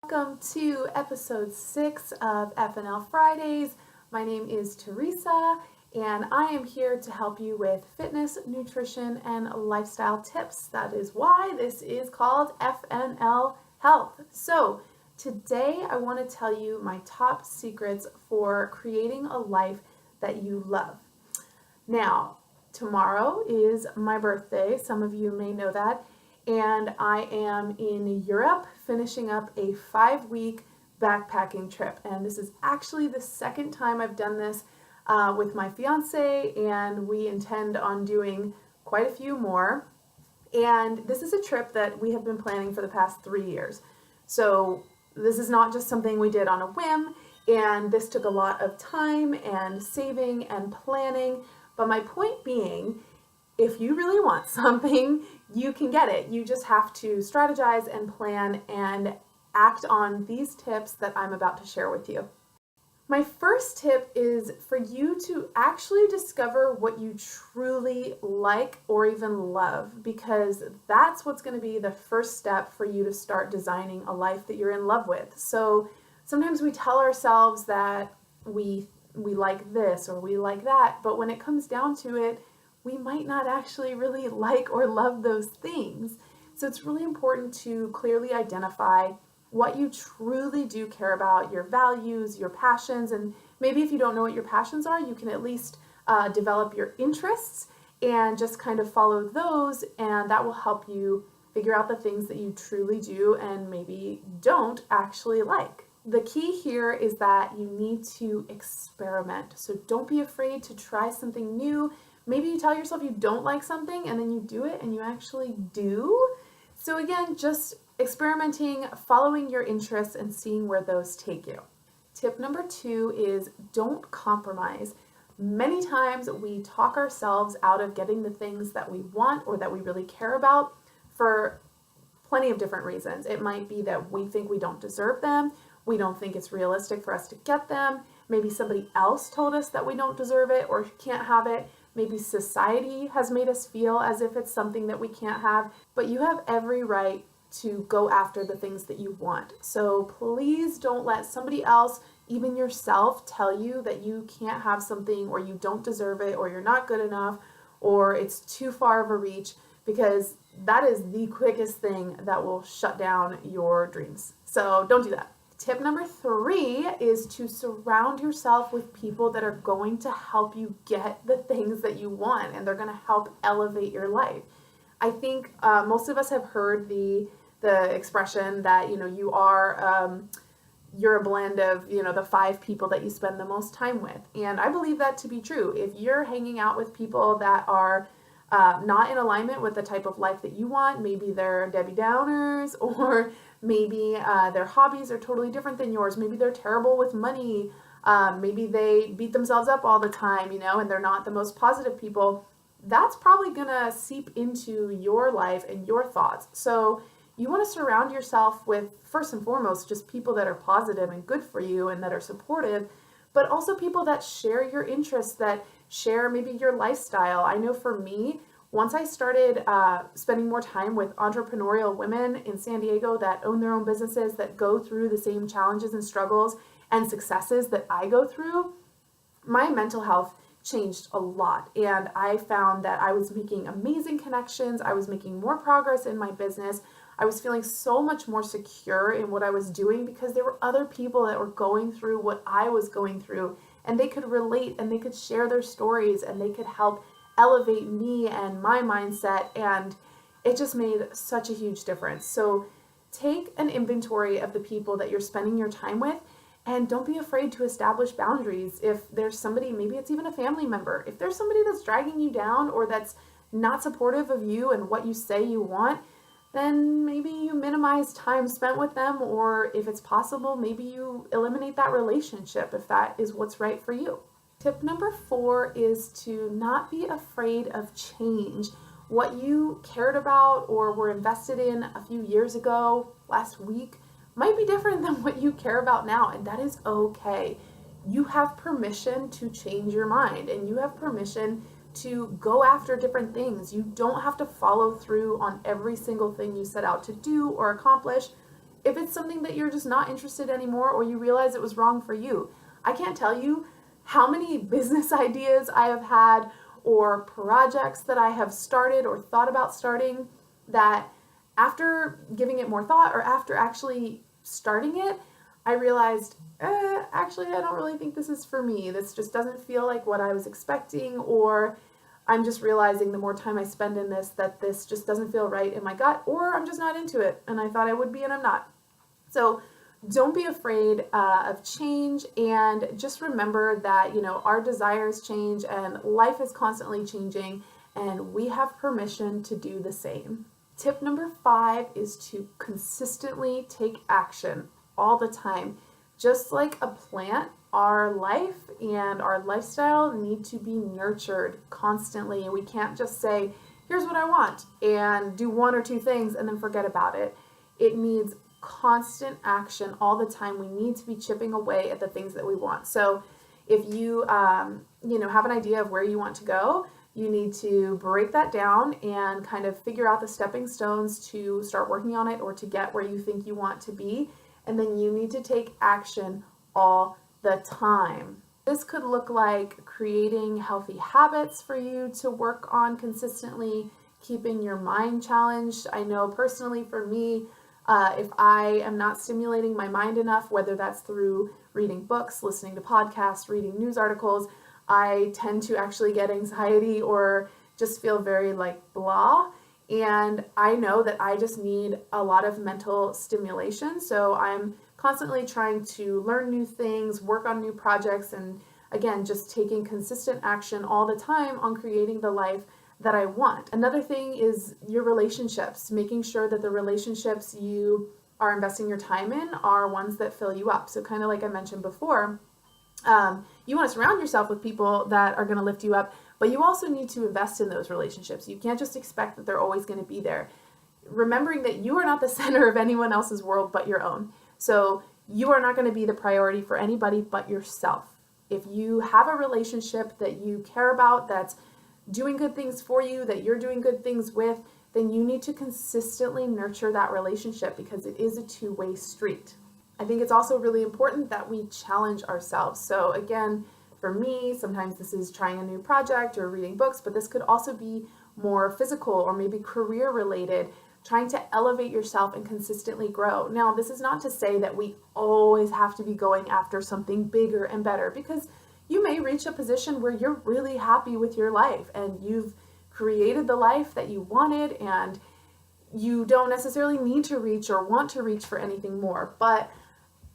Welcome to episode 6 of FNL Fridays. My name is Teresa, and I am here to help you with fitness, nutrition, and lifestyle tips. That is why this is called FNL Health. So, today I want to tell you my top secrets for creating a life that you love. Now, tomorrow is my birthday. Some of you may know that. And I am in Europe finishing up a 5-week backpacking trip. And this is actually the second time I've done this with my fiance, and we intend on doing quite a few more. And this is a trip that we have been planning for the past 3 years. So this is not just something we did on a whim, and this took a lot of time and saving and planning. But my point being, if you really want something, you can get it. You just have to strategize and plan and act on these tips that I'm about to share with you. My first tip is for you to actually discover what you truly like or even love, because that's what's going to be the first step for you to start designing a life that you're in love with. So sometimes we tell ourselves that we like this or we like that, but when it comes down to it, we might not actually really like or love those things. So it's really important to clearly identify what you truly do care about, your values, your passions, and maybe if you don't know what your passions are, you can at least develop your interests and just kind of follow those, and that will help you figure out the things that you truly do and maybe don't actually like. The key here is that you need to experiment. So don't be afraid to try something new. Maybe you tell yourself you don't like something and then you do it and you actually do. So again, just experimenting, following your interests, and seeing where those take you. Tip number 2 is don't compromise. Many times we talk ourselves out of getting the things that we want or that we really care about for plenty of different reasons. It might be that we think we don't deserve them. We don't think it's realistic for us to get them. Maybe somebody else told us that we don't deserve it or can't have it. Maybe society has made us feel as if it's something that we can't have, but you have every right to go after the things that you want. So please don't let somebody else, even yourself, tell you that you can't have something or you don't deserve it or you're not good enough or it's too far of a reach, because that is the quickest thing that will shut down your dreams. So don't do that. Tip number 3 is to surround yourself with people that are going to help you get the things that you want, and they're going to help elevate your life. I think most of us have heard the expression that you're a blend of the 5 people that you spend the most time with, and I believe that to be true. If you're hanging out with people that are not in alignment with the type of life that you want, maybe they're Debbie Downers, or maybe their hobbies are totally different than yours. Maybe they're terrible with money. Maybe they beat themselves up all the time, and they're not the most positive people. That's probably going to seep into your life and your thoughts. So you want to surround yourself with, first and foremost, just people that are positive and good for you and that are supportive, but also people that share your interests, that share maybe your lifestyle. I know for me, once I started spending more time with entrepreneurial women in San Diego that own their own businesses, that go through the same challenges and struggles and successes that I go through, my mental health changed a lot. And I found that I was making amazing connections. I was making more progress in my business. I was feeling so much more secure in what I was doing because there were other people that were going through what I was going through, and they could relate and they could share their stories and they could help elevate me and my mindset, and it just made such a huge difference. So take an inventory of the people that you're spending your time with, and don't be afraid to establish boundaries. If there's somebody, maybe it's even a family member, if there's somebody that's dragging you down or that's not supportive of you and what you say you want, then maybe you minimize time spent with them, or if it's possible, maybe you eliminate that relationship if that is what's right for you. Tip number 4 is to not be afraid of change. What you cared about or were invested in a few years ago, last week, might be different than what you care about now, and that is okay. You have permission to change your mind, and you have permission to go after different things. You don't have to follow through on every single thing you set out to do or accomplish. if it's something that you're just not interested anymore or you realize it was wrong for you. I can't tell you how many business ideas I have had or projects that I have started or thought about starting that after giving it more thought or after actually starting it, I realized, actually, I don't really think this is for me. This just doesn't feel like what I was expecting, or I'm just realizing the more time I spend in this that this just doesn't feel right in my gut, or I'm just not into it and I thought I would be and I'm not. So don't be afraid of change, and just remember that, our desires change and life is constantly changing, and we have permission to do the same. Tip number 5 is to consistently take action all the time. Just like a plant, our life and our lifestyle need to be nurtured constantly. We can't just say, here's what I want, and do 1 or 2 things and then forget about it. It needs constant action all the time. We need to be chipping away at the things that we want. So if you, have an idea of where you want to go, you need to break that down and kind of figure out the stepping stones to start working on it or to get where you think you want to be. And then you need to take action all the time. This could look like creating healthy habits for you to work on consistently, keeping your mind challenged. I know personally for me, if I am not stimulating my mind enough, whether that's through reading books, listening to podcasts, reading news articles, I tend to actually get anxiety or just feel very blah. And I know that I just need a lot of mental stimulation. So I'm constantly trying to learn new things, work on new projects, and again, just taking consistent action all the time on creating the life that I want. Another thing is your relationships, making sure that the relationships you are investing your time in are ones that fill you up. So kind of like I mentioned before, you want to surround yourself with people that are going to lift you up, but you also need to invest in those relationships. You can't just expect that they're always going to be there. Remembering that you are not the center of anyone else's world but your own. So you are not going to be the priority for anybody but yourself. If you have a relationship that you care about, that's doing good things for you, that you're doing good things with, then you need to consistently nurture that relationship because it is a two-way street. I think it's also really important that we challenge ourselves. So again, for me, sometimes this is trying a new project or reading books, but this could also be more physical or maybe career related, trying to elevate yourself and consistently grow. Now, this is not to say that we always have to be going after something bigger and better, because you may reach a position where you're really happy with your life and you've created the life that you wanted and you don't necessarily need to reach or want to reach for anything more. But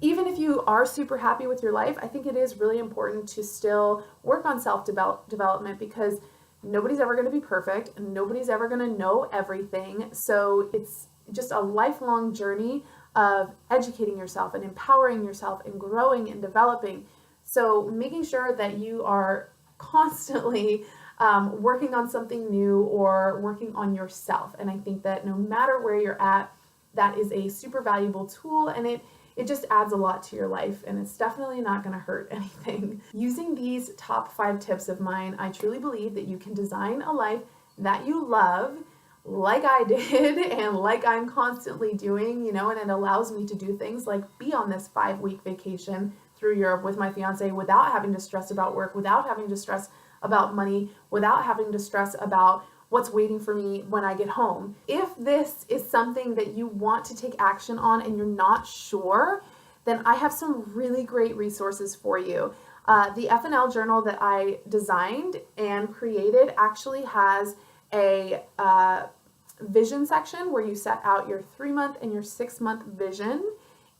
even if you are super happy with your life, I think it is really important to still work on self-development, because nobody's ever going to be perfect and nobody's ever going to know everything. So it's just a lifelong journey of educating yourself and empowering yourself and growing and developing. So making sure that you are constantly working on something new or working on yourself. And I think that no matter where you're at, that is a super valuable tool, and it just adds a lot to your life, and it's definitely not going to hurt anything. Using these top 5 tips of mine, I truly believe that you can design a life that you love, like I did and like I'm constantly doing, and it allows me to do things like be on this 5-week vacation through Europe with my fiance without having to stress about work, without having to stress about money, without having to stress about what's waiting for me when I get home. If this is something that you want to take action on and you're not sure, then I have some really great resources for you. The FNL journal that I designed and created actually has a vision section where you set out your 3-month and your 6-month vision.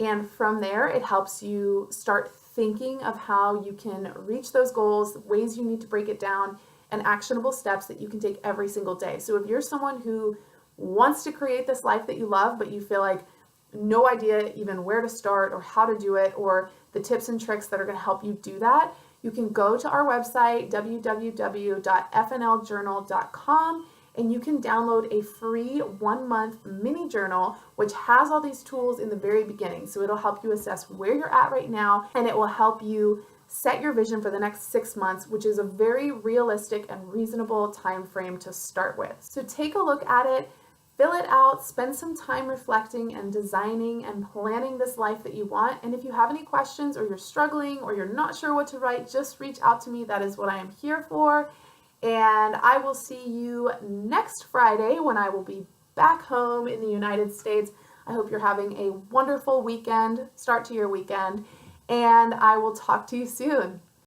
And from there, it helps you start thinking of how you can reach those goals, ways you need to break it down, and actionable steps that you can take every single day. So if you're someone who wants to create this life that you love, but you feel like no idea even where to start or how to do it or the tips and tricks that are going to help you do that, you can go to our website, www.fnljournal.com, and you can download a free 1-month mini journal, which has all these tools in the very beginning. So it'll help you assess where you're at right now, and it will help you set your vision for the next 6 months, which is a very realistic and reasonable time frame to start with. So take a look at it, fill it out, spend some time reflecting and designing and planning this life that you want. And if you have any questions or you're struggling or you're not sure what to write, just reach out to me. That is what I am here for. And I will see you next Friday when I will be back home in the United States. I hope you're having a wonderful weekend, start to your weekend, and I will talk to you soon.